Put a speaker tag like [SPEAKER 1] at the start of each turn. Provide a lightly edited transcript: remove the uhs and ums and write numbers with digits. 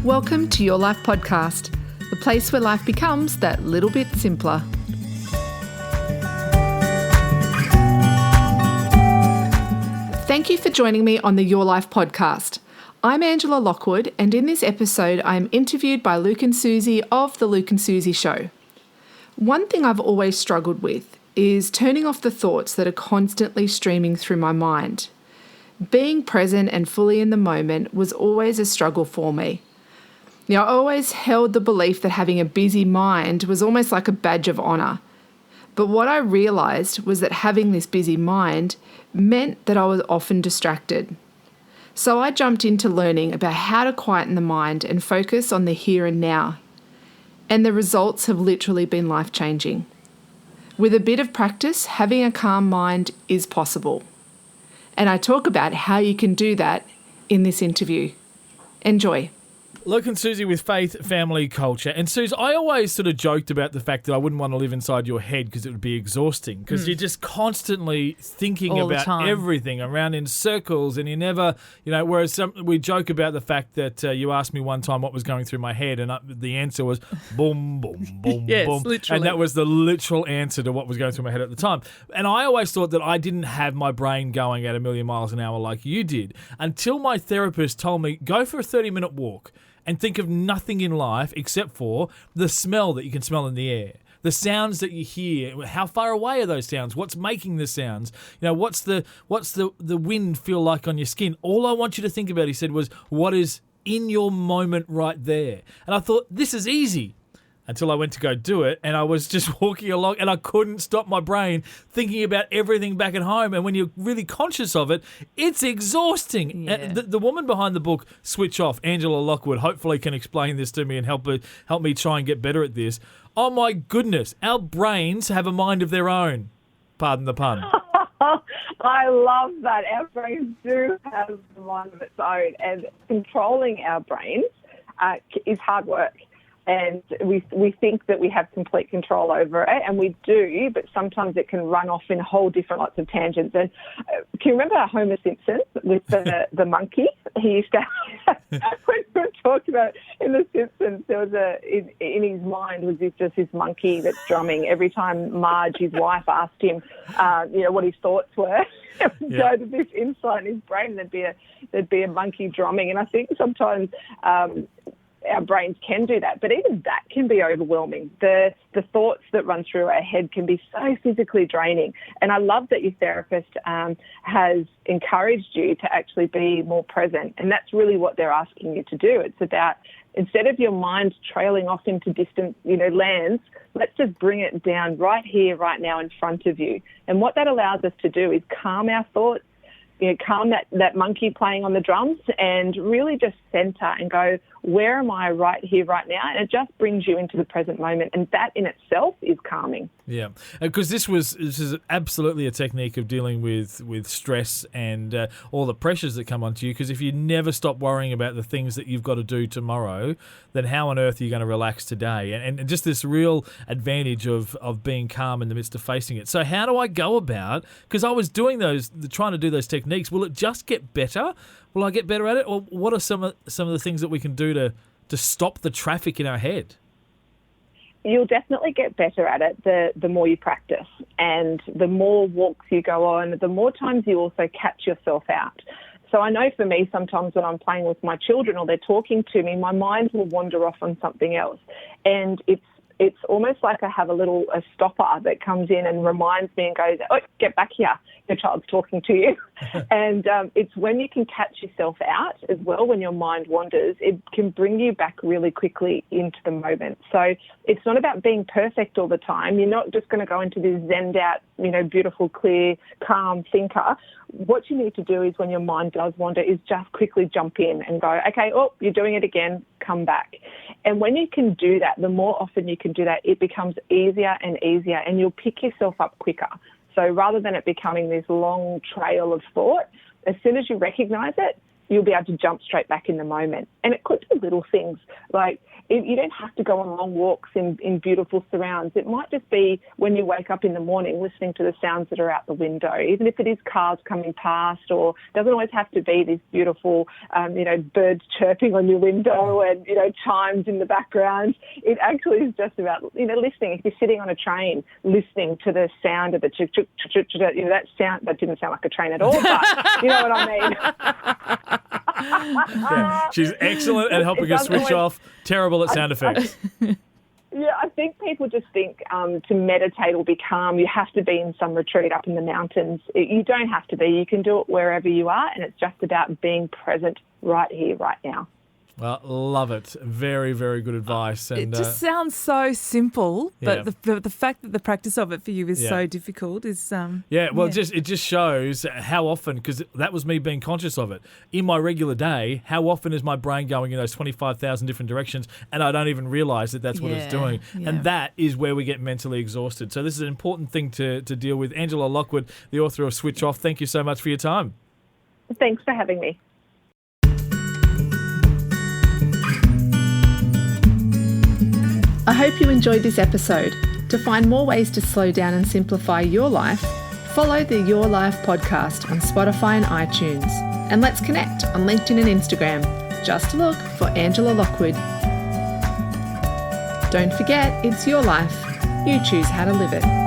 [SPEAKER 1] Welcome to Your Life Podcast, the place where life becomes that little bit simpler. Thank you for joining me on the Your Life Podcast. I'm Angela Lockwood, and in this episode, I'm interviewed by Luke and Susie of The Luke and Susie Show. One thing I've always struggled with is turning off the thoughts that are constantly streaming through my mind. Being present and fully in the moment was always a struggle for me. Now, I always held the belief that having a busy mind was almost like a badge of honour. But what I realised was that having this busy mind meant that I was often distracted. So I jumped into learning about how to quieten the mind and focus on the here and now. And the results have literally been life-changing. With a bit of practice, having a calm mind is possible. And I talk about how you can do that in this interview. Enjoy.
[SPEAKER 2] Luke and Susie with Faith, Family, Culture. And Suze, I always sort of joked about the fact that I wouldn't want to live inside your head because it would be exhausting because you're just constantly thinking
[SPEAKER 1] all
[SPEAKER 2] about everything around in circles and you never, whereas we joke about the fact that you asked me one time what was going through my head and the answer was boom, boom, boom,
[SPEAKER 1] yes,
[SPEAKER 2] boom.
[SPEAKER 1] Literally.
[SPEAKER 2] And that was the literal answer to what was going through my head at the time. And I always thought that I didn't have my brain going at 1,000,000 miles an hour like you did until my therapist told me, go for a 30-minute walk. And think of nothing in life except for the smell that you can smell in the air, the sounds that you hear. How far away are those sounds? What's making the sounds? What's the wind feel like on your skin? All I want you to think about, he said, was what is in your moment right there. And I thought, this is easy. Until I went to go do it, and I was just walking along, and I couldn't stop my brain thinking about everything back at home. And when you're really conscious of it, it's exhausting.
[SPEAKER 1] Yeah.
[SPEAKER 2] The woman behind the book, Switch Off, Angela Lockwood, hopefully can explain this to me and help me try and get better at this. Oh my goodness, our brains have a mind of their own. Pardon the pun.
[SPEAKER 3] I love that. Our brains do have a mind of its own, and controlling our brains is hard work. And we think that we have complete control over it, and we do, but sometimes it can run off in whole different lots of tangents. And can you remember Homer Simpson with the monkey? He used to, when we were talking about in The Simpsons, there was in his mind was just this monkey that's drumming. Every time Marge, his wife, asked him, what his thoughts were, go to this insight in his brain, there'd be a monkey drumming. And I think sometimes our brains can do that, but even that can be overwhelming. The thoughts that run through our head can be so physically draining. And I love that your therapist has encouraged you to actually be more present. And that's really what they're asking you to do. It's about, instead of your mind trailing off into distant, lands, let's just bring it down right here, right now in front of you. And what that allows us to do is calm our thoughts, calm that monkey playing on the drums and really just center and go, where am I right here, right now? And it just brings you into the present moment. And that in itself is calming.
[SPEAKER 2] Yeah, because this is absolutely a technique of dealing with stress and all the pressures that come onto you. Because if you never stop worrying about the things that you've got to do tomorrow, then how on earth are you going to relax today? And just this real advantage of being calm in the midst of facing it. So how do I go about, because I was doing trying to do those techniques, will it just get better? Will I get better at it? Or what are some of the things that we can do to stop the traffic in our head?
[SPEAKER 3] You'll definitely get better at it the more you practice, and the more walks you go on, the more times you also catch yourself out. So I know for me, sometimes when I'm playing with my children or they're talking to me, my mind will wander off on something else. And it's almost like I have a stopper that comes in and reminds me and goes, oh, get back here. Your child's talking to you. And it's when you can catch yourself out as well, when your mind wanders, it can bring you back really quickly into the moment. So it's not about being perfect all the time. You're not just going to go into this zenned out, beautiful, clear, calm thinker. What you need to do is when your mind does wander is just quickly jump in and go, okay, oh, you're doing it again, come back. And when you can do that, the more often you can do that, it becomes easier and easier, and you'll pick yourself up quicker. So rather than it becoming this long trail of thought, as soon as you recognise it, you'll be able to jump straight back in the moment. And it could be little things like you don't have to go on long walks in beautiful surrounds. It might just be when you wake up in the morning listening to the sounds that are out the window, even if it is cars coming past, or doesn't always have to be these beautiful, birds chirping on your window and, chimes in the background. It actually is just about, listening. If you're sitting on a train, listening to the sound of the that sound, that didn't sound like a train at all, but you know what I mean.
[SPEAKER 2] Yeah, she's excellent at helping us switch off. Terrible at sound effects.
[SPEAKER 3] Yeah, I think people just think to meditate or be calm, you have to be in some retreat up in the mountains. You don't have to be. You can do it wherever you are, and it's just about being present right here, right now.
[SPEAKER 2] Well, love it. Very, very good advice. And
[SPEAKER 4] it just sounds so simple, but
[SPEAKER 2] yeah.
[SPEAKER 4] the fact that the practice of it for you is
[SPEAKER 2] Yeah.
[SPEAKER 4] so difficult is
[SPEAKER 2] It just shows how often, because that was me being conscious of it. In my regular day, how often is my brain going in those 25,000 different directions, and I don't even realise that that's what it's doing.
[SPEAKER 4] Yeah.
[SPEAKER 2] And that is where we get mentally exhausted. So this is an important thing to deal with. Angela Lockwood, the author of Switch Off, thank you so much for your time.
[SPEAKER 3] Thanks for having me.
[SPEAKER 1] I hope you enjoyed this episode. To find more ways to slow down and simplify your life, follow the Your Life podcast on Spotify and iTunes. And let's connect on LinkedIn and Instagram. Just look for Angela Lockwood. Don't forget, it's your life. You choose how to live it.